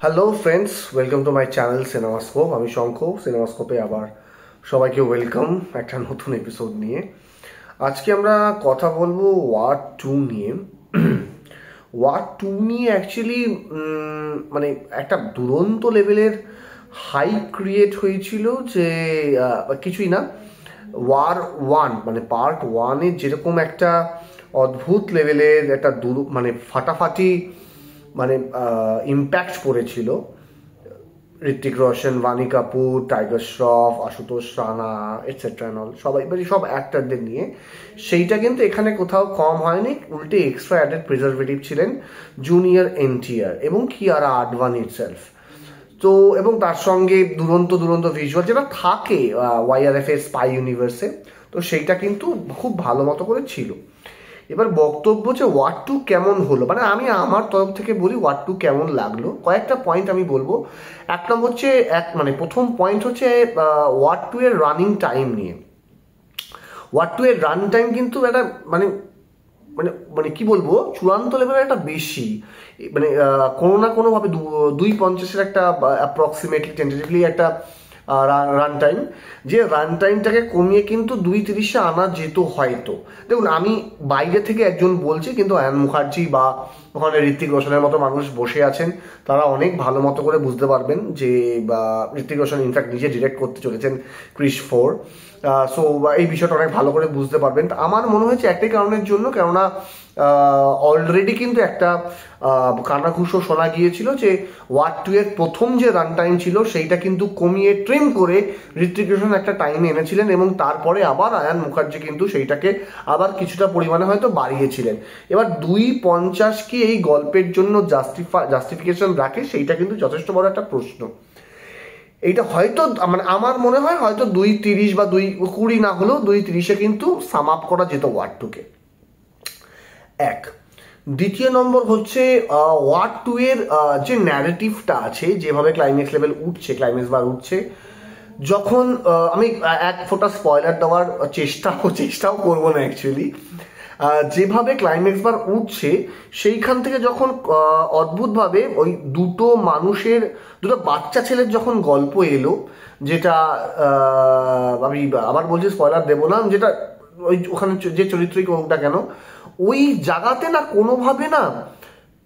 Hello friends, welcome to my channel Cinemascope. আমি শঙ্খ। সিনেমাস্কোপে আবার সবাইকে ওয়েলকাম একটা নতুন এপিসোড নিয়ে। আজকে আমরা কথা বলবো ওয়ার 2 নিয়ে। ওয়ার 2 নিয়ে অ্যাকচুয়ালি মানে একটা দুরন্ত লেভেলের হাইপ ক্রিয়েট হয়েছিল যে কিছুই না, ওয়ার 1 মানে পার্ট 1-এ যেরকম একটা অদ্ভুত লেভেলের একটা মানে ফাটাফাটি মানে ইম্প্যাক্ট পড়েছিল ঋত্বিক রোশন, বানি Kapoor, tiger Shroff, Ashutosh Rana etcetera all সবাই মানে সব অ্যাক্টরদের নিয়ে, সেইটা কিন্তু এখানে কোথাও কম হয়নি। উল্টে এক্সট্রা অ্যাডেড প্রিজারভেটিভ ছিলেন জুনিয়র এনটিআর এবং কিয়ারা আডভানি ইটসেলফ। তো এবং তার সঙ্গে দুরন্ত দুরন্ত ভিজুয়াল যেটা থাকে ওয়াইআরএফ এর স্পাই ইউনিভার্সে, তো সেইটা কিন্তু খুব ভালো মতো করে ছিল। এবার বক্তব্য যে ওয়ার 2 কেমন হলো, মানে আমি আমার তরফ থেকে বলি ওয়ার 2 কেমন লাগলো। কয়েকটা পয়েন্ট আমি বলবো। এক নম্বর হচ্ছে মানে প্রথম পয়েন্ট হচ্ছে ওয়ার 2 এর রানিং টাইম নিয়ে। ওয়ার 2 এর রান টাইম কিন্তু একটা মানে মানে মানে কি বলবো, চূড়ান্ত লেভেলের একটা বেশি, মানে কোনো না কোনোভাবে 2:50-এর একটা অ্যাপ্রক্সিমেটলি টেন্টেটিভলি একটা রান টাইম, যে রান টাইমটাকে কমিয়ে কিন্তু 2:30-এ আনা যেত হয়তো। দেখুন, আমি বাইরে থেকে একজন বলছি, কিন্তু আয়ান মুখার্জি বা ওখানে ঋত্বিক রোশনের মতো মানুষ বসে আছেন, তারা অনেক ভালো মতো করে বুঝতে পারবেন যে ঋত্বিক রোশন ইনফ্যাক্ট নিজে ডিরেক্ট করতে চলেছেন ক্রিশ 4। সো এই বিষয়টা অনেক ভালো করে বুঝতে পারবেন। আমার মনে হয়েছে একটাই কারণের জন্য, কেননা অলরেডি কিন্তু একটা কানাঘুষো শোনা গিয়েছিল যে ওয়ার 2 এর প্রথম যে রান টাইম ছিল সেইটা কিন্তু কমিয়ে ট্রিম করে ঋত্বিক রোশন একটা টাইমে এনেছিলেন, এবং তারপরে আবার আয়ান মুখার্জি কিন্তু সেইটাকে আবার কিছুটা পরিমাণে হয়তো বাড়িয়েছিলেন। এবার 2:50 কি এই গল্পের জন্য জাস্টিফিকেশন রাখে, সেইটা কিন্তু যথেষ্ট বড় একটা প্রশ্ন। এইটা হয়তো মানে আমার মনে হয় হয়তো 2:30 বা 2:20 না হলেও 2:30-এ কিন্তু সাম আপ করা যেত ওয়ার 2 কে। এক। দ্বিতীয় নম্বর হচ্ছে ওয়ার 2 এর যে ন্যারেটিভটা আছে, যেভাবে ক্লাইম্যাক্স লেভেল উঠছে, ক্লাইম্যাক্স বার উঠছে, যখন আমি এক ফোঁটা স্পয়লার দেওয়ার চেষ্টাও করবো না অ্যাকচুয়ালি। যেভাবে ক্লাইম্যাক্স বার উঠছে সেইখান থেকে যখন অদ্ভুতভাবে ওই দুটো বাচ্চা ছেলের যখন গল্প এলো, যেটা আমি আবার বলছি, স্পয়লার দেবো না, যেটা ওই ওখানে যে চরিত্রই হোক না কেন, ওই জায়গাতে না কোনোভাবে না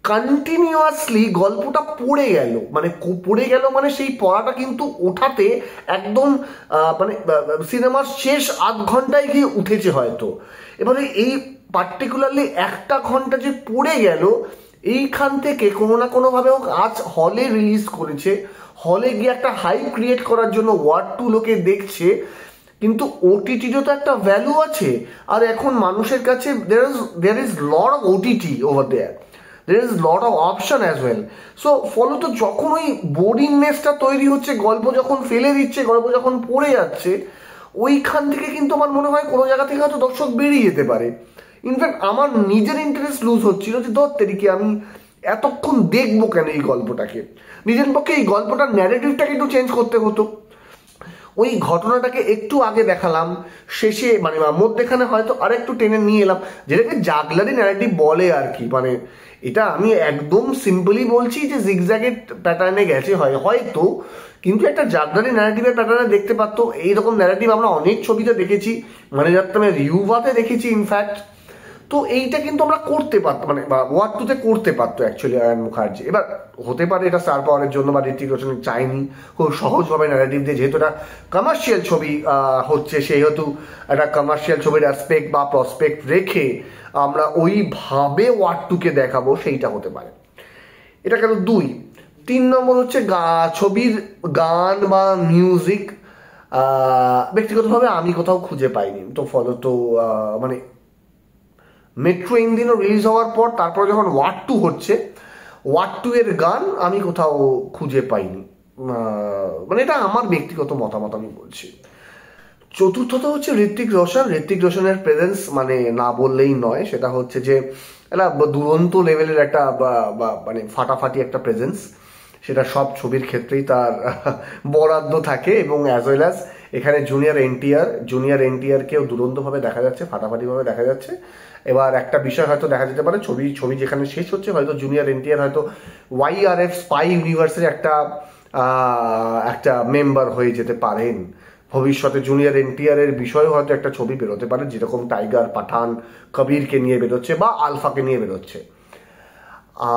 কন্টিনিউয়াসলি গল্পটা পড়ে গেল মানে সেই পড়াটা কিন্তু ওঠাতে একদম মানে সিনেমার শেষ আধ ঘন্টায় গিয়ে উঠেছে হয়তো। এবারে এই পার্টিকুলারলি 1 ঘন্টা যে পড়ে গেল, এইখান থেকে কোনো না কোনোভাবে আজ হলে রিলিজ করেছে, হলে গিয়ে একটা হাইপ ক্রিয়েট করার জন্য ওয়ার 2 লোকে দেখছে, কিন্তু ওটিটিরও তো একটা ভ্যালু আছে। আর এখন মানুষের কাছে there is lot of OTT over there is lot of option as well. So ফলত যখন ওই বোরিংনেসটা তৈরি হচ্ছে, গল্প যখন ফেলে দিচ্ছে, গল্প যখন পড়ে যাচ্ছে, ওইখান থেকে কিন্তু আমার মনে হয় কোনো জায়গা থেকে হয়তো দর্শক বেরিয়ে যেতে পারে। ইনফ্যাক্ট আমার নিজের ইন্টারেস্ট লুজ হচ্ছিল যে ধরতেরিকে আমি এতক্ষণ দেখবো কেন এই গল্পটাকে। নিজের পক্ষে এই গল্পটার ন্যারেটিভটাকে একটু চেঞ্জ করতে হতো। ওই ঘটনাটাকে একটু আগে দেখালাম, শেষে মানে মধ্যেখানে হয়তো আরেকটু টেনে নিয়ে এলাম, যেটাকে জাগলারি ন্যারেটিভ বলে আর কি। মানে এটা আমি একদম সিম্পলি বলছি যে জিগজ্যাগের প্যাটার্নে গেছে হয়তো, কিন্তু একটা জাগলারি ন্যারেটিভের প্যাটার্নে দেখতে পারতো। এইরকম ন্যারেটিভ আমরা অনেক ছবিতে দেখেছি, মানে যাত্রামে রিউভাতে দেখেছি ইনফ্যাক্ট। তো এইটা কিন্তু আমরা করতে পারতাম, মানে ওয়ার 2-তে করতে পারতো অ্যাকচুয়ালি আয়ান মুখার্জি। এবার হতে পারে এটা স্টার পাওয়ারের জন্য বা ঋত্বিক রোশন চাইনি খুব সহজভাবে ন্যারেটিভ দিয়ে, যেহেতু এটা কমার্শিয়াল ছবি হচ্ছে, সেহেতু একটা কমার্শিয়াল ছবির অ্যাসপেক্ট বা প্রসপেক্ট রেখে আমরা ওইভাবে ওয়ার 2-কে দেখাবো, সেইটা হতে পারে। এটা গেল 2। 3 নম্বর হচ্ছে ছবির গান বা মিউজিক ব্যক্তিগতভাবে আমি কোথাও খুঁজে পাইনি। তো ফলত মানে মেট্রো ইন্দিনও রিলিজ হওয়ার পর তারপর যখন ওয়ার 2 হচ্ছে, ওয়ার 2 এর গান আমি কোথাও খুঁজে পাইনি। মানে এটা আমার ব্যক্তিগত মতামত আমি বলছি। চতুর্থত হচ্ছে ঋত্বিক রোশনের প্রেজেন্স মানে না বললেই নয়। সেটা হচ্ছে যে একটা দুরন্ত লেভেলের একটা মানে ফাটাফাটি একটা প্রেজেন্স, সেটা সব ছবির ক্ষেত্রেই তার বরাদ্দ থাকে। এবং অ্যাজ ওয়েল অ্যাজ এখানে জুনিয়র এনটিআরকেও দুরন্তভাবে দেখা যাচ্ছে, ফাটাফাটিভাবে দেখা যাচ্ছে। এবার একটা বিষয় হয়তো দেখা যেতে পারে, ছবি যেখানে শেষ হচ্ছে হয়তো জুনিয়র এনটিআর হয়তো ওয়াইআরএফ স্পাই ইউনিভার্সের একটা মেম্বার হয়ে যেতে পারেন। ভবিষ্যতে জুনিয়র এনটিআর এর বিষয়ে হয়তো একটা ছবি বেরোতে পারে, যেরকম টাইগার, পাঠান, কবিরকে নিয়ে বেরোচ্ছে বা আলফাকে নিয়ে বেরোচ্ছে।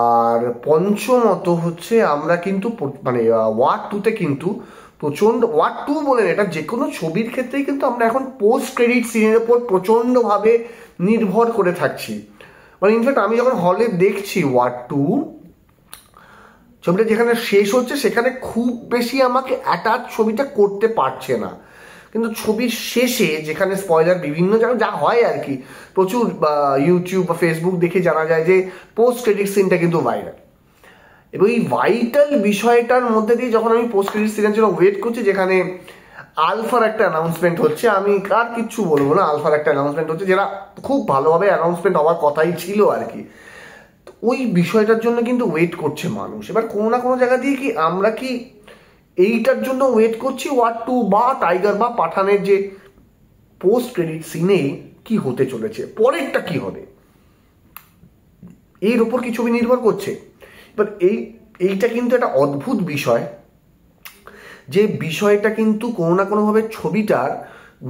আর পঞ্চমত হচ্ছে আমরা কিন্তু মানে ওয়ার টুতে কিন্তু প্রচন্ড, ওয়ার টু বলেন এটা যে কোনো ছবির ক্ষেত্রেই কিন্তু আমরা এখন পোস্ট ক্রেডিট সিনের উপর প্রচন্ডভাবে নির্ভর করে থাকছি। মানে ইনফ্যাক্ট আমি যখন হলে দেখছি ওয়ার টু ছবিটা যেখানে শেষ হচ্ছে সেখানে খুব বেশি আমাকে অ্যাটাচ ছবিটা করতে পারছে না, কিন্তু ছবির শেষে যেখানে স্পয়লার বিভিন্ন জায়গায় যা হয় আর কি, প্রচুর ইউটিউব বা ফেসবুক দেখে জানা যায় যে পোস্ট ক্রেডিট সিনটা কিন্তু ভাইরাল। এবং এই ভাইটাল বিষয়টার মধ্যে দিয়ে যখন আমি পোস্ট ক্রেডিট সিনের জন্য ওয়েট করছি, যেখানে আলফার একটা অ্যানাউন্সমেন্ট হচ্ছে, আমি আর কিচ্ছু বলবো না, আলফার একটা অ্যানাউন্সমেন্ট হচ্ছে যেটা খুব ভালোভাবে অ্যানাউন্সমেন্ট হওয়ার কথাই ছিল আর কি, ওই বিষয়টার জন্য কিন্তু ওয়েট করছে মানুষ। এবার কোনো না কোনো জায়গা দিয়ে কি আমরা কি এইটার জন্য ওয়েট করছি ওয়ার টু বা টাইগার বা পাঠানের যে পোস্ট ক্রেডিট সিনে কি হতে চলেছে, পরেরটা কি হবে, এর উপর কি ছবি নির্ভর করছে। এবার এইটা কিন্তু একটা অদ্ভুত বিষয়, যে বিষয়টা কিন্তু কোনো না কোনোভাবে ছবিটার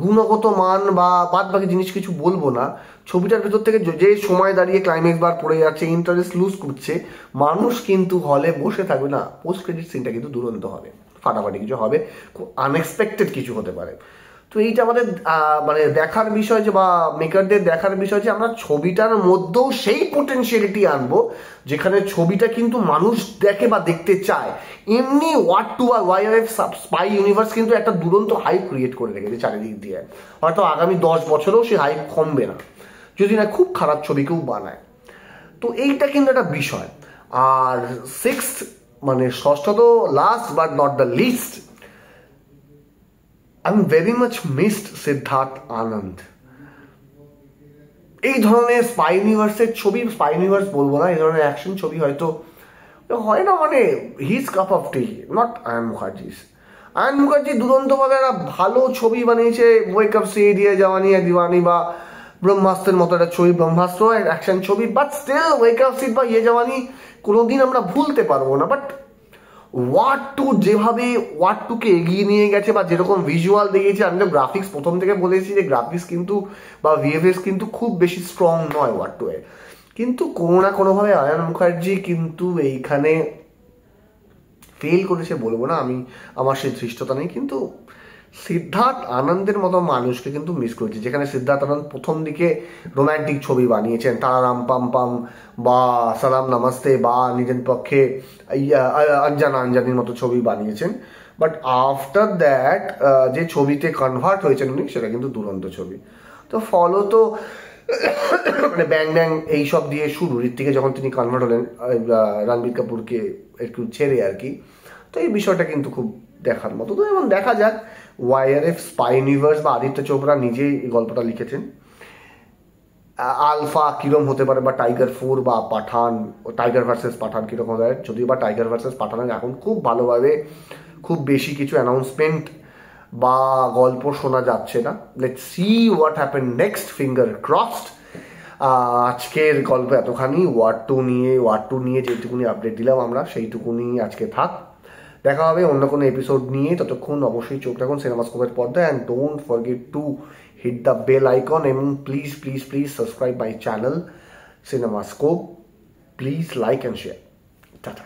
গুণগত মান বা বাদ বাকি জিনিস কিছু বলবো না, ছবিটার ভেতর থেকে যে সময় দাঁড়িয়ে ক্লাইম্যাক্স বার পড়ে যাচ্ছে, ইন্টারেস্ট লুজ করছে, মানুষ কিন্তু হলে বসে থাকবে না। পোস্ট ক্রেডিট সিনটা কিন্তু দুরন্ত হবে, ফাটাফাটি কিছু হবে, খুব আনএক্সপেক্টেড কিছু হতে পারে। তো এইটা আমাদের মানে দেখার বিষয় যে, বা মেকারদের দেখার বিষয় যে আমরা ছবিটার মধ্যেও সেই পোটেনশিয়ালিটি আনবো যেখানে ছবিটা কিন্তু মানুষ দেখে বা দেখতে চায়। এমনি ওয়ার টু আর ওয়াইআরএফ স্পাই ইউনিভার্স কিন্তু একটা দুরন্ত হাইপ ক্রিয়েট করে রেখেছে চারিদিক দিয়ে, হয়তো আগামী 10 বছরেও সেই হাইপ কমবে না যদি না খুব খারাপ ছবি কেউ বানায়। তো এইটা কিন্তু একটা বিষয়। আর সিক্সথ মানে ষষ্ঠত, last but not the least, আমি very much missed Siddharth Anand. এই ধরনের স্পাই ইউনিভার্সের ছবি, স্পাই ইউনিভার্স বলবো না, এই ধরনের অ্যাকশন ছবি হয়তো হয় না, মানে his cup of tea, not Ayan Mukerji's. Ayan Mukerji দুরন্তভাবে একটা ভালো ছবি বানিয়েছে, ওয়েক আপ সে দিয়ে জওয়ানি দিওয়ানি বা ব্রহ্মাস্ত্রের মতো একটা ছবি, ব্রহ্মাস্ত্র অ্যাকশন ছবি, but still Wake Up Sid বা জওয়ানি কোনোদিন আমরা ভুলতে পারবো না। বাট ওয়ার টু যেভাবে ওয়ার টুকে এগিয়ে নিয়ে গেছে বা যেরকম ভিজুয়াল দেখিয়েছে, আমি তো গ্রাফিক্স প্রথম থেকে বলেছি যে গ্রাফিক্স কিন্তু বা ভিএফএক্স কিন্তু খুব বেশি স্ট্রং নয় ওয়ার টু এ, কিন্তু কোনো না কোনোভাবে আয়ন মুখার্জি কিন্তু এইখানে ফেল করেছে বলবো না, আমি আমার সেই ধৃষ্টতা নেই, কিন্তু সিদ্ধার্থ আনন্দের মতো মানুষকে কিন্তু মিস করেছে। যেখানে সিদ্ধার্থ আনন্দ প্রথম দিকে রোম্যান্টিক ছবি বানিয়েছেন, তারারাম পাম পাম বা সালাম নামাস্তে বা নিজের পক্ষে আঞ্জানা আঞ্জানির মতো ছবি বানিয়েছেন, বাট আফটার দ্যাট যে ছবিতে কনভার্ট হয়েছেন উনি, সেটা কিন্তু দুরন্ত ছবি। তো ফলত মানে ব্যাং ব্যাং এইসব দিয়ে শুরু, ঋত্বিকে যখন তিনি কনভার্ট হলেন রণবীর কাপুরকে একটু ছেড়ে আর কি, তো এই বিষয়টা কিন্তু খুব দেখার মতো। তো এবং দেখা যাক ওয়াইআরএফ স্পাই ইউনিভার্স বা আদিত্য চোপড়া নিজেই এই গল্পটা লিখেছেন, আলফা কিরম হতে পারে বা টাইগার 4 বা পাঠান, টাইগার ভার্সেস পাঠান কিরকম হতে পারে, যদিও বা টাইগার ভার্সেস পাঠানের এখন খুব ভালোভাবে খুব বেশি কিছু অ্যানাউন্সমেন্ট বা গল্প শোনা যাচ্ছে না। Let's see what happen next, finger crossed. আজকের গল্প এতখানি, ওয়ার টু নিয়ে যেটুকুনি আপডেট দিলাম আমরা, সেইটুকুনি আজকে থাক। দেখা হবে অন্য কোনো এপিসোড নিয়ে, ততক্ষণ অবশ্যই চোখ রাখুন সিনেমাস্কোপের পর্দায়, and don't forget to hit the bell icon, এবং please please please subscribe my channel Cinemascope, please like and share. Tata.